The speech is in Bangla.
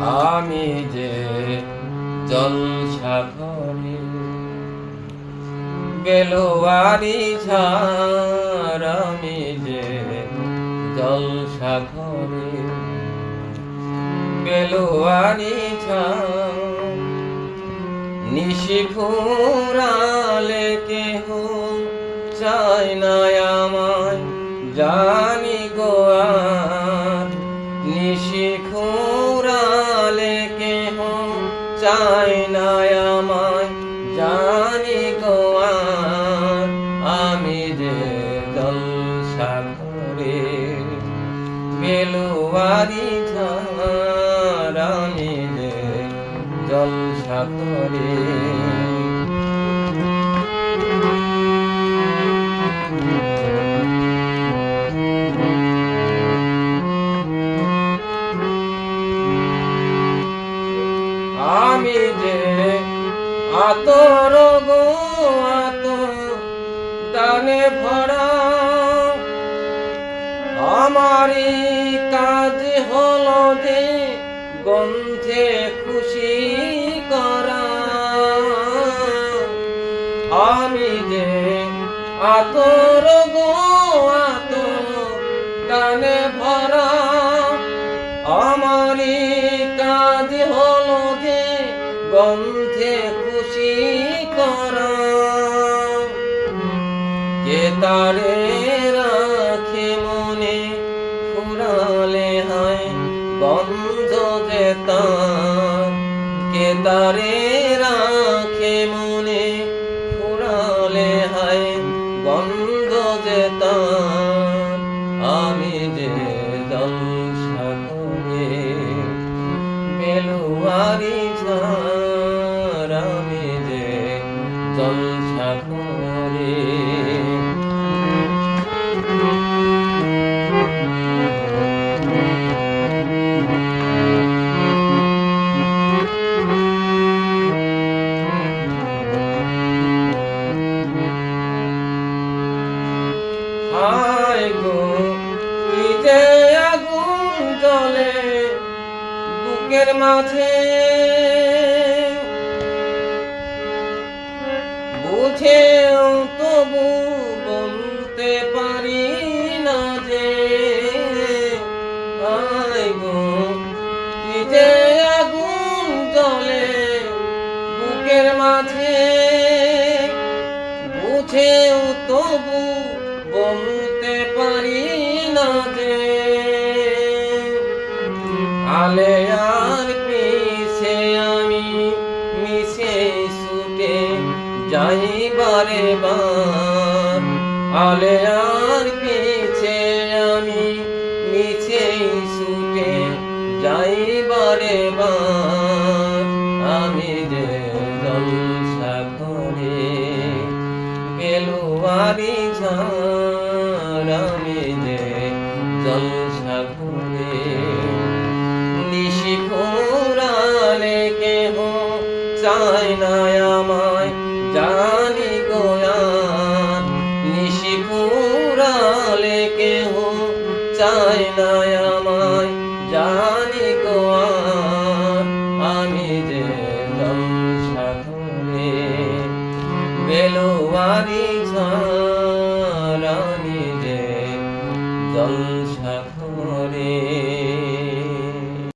আমি যে জলসাঘরে বেলোয়ারি ঝাড়, আমি যে জলসাঘরে বেলোয়ারি ঝাড়। নিশি ফুরালে কেহ চায় না আমায়, জানি গো আর। নিশি ফুরালে কেহ চায় না আমায়, জানি গো আর। আমি যে জলসাঘরে বেলোয়ারি ঝাড়, আমি যে জলসাঘরে। আমি যে আতর গো আতর দানে ভরা, আমারই কাজ হলো যে গন্ধে খুশি করা। আমি যে আতর গো আতর দানে ভরা, আমারই কাজ হলো যে গন্ধে খুশি করা। কে তারে রাখে মনে ফুরালে হয় গন্ধ যে তার। কে তারে রাখে মনে ফুরালে হয় গন্ধ যে তার। আমি যে জলসাঘরে বেলোয়ারি ঝাড়, আমি যে জলসাঘরে। হায় গো কি যে আগুন জ্বলে বুকের মাঝে, বুঝেও তবু বলতে পারি না যে। হায় গো কি যে আগুন জ্বলে বুকের মাঝে, বুঝেও তবু বলতে পারি না যে। আলে আর পিছে আমি মিশে ছুটে যাই বারে বার। আলে আর পিছে আমি মিছে ছুটে যাই বারে বার। আমি যে জলসাঘরে বেলোয়ারি ঝাড়, আমি যে জলসাঘরে। নিশি ফুরালে কেহ চায় না আমায়, জানি গো আর। নিশি ফুরালে কেহ চায় না আমায়, জানি গো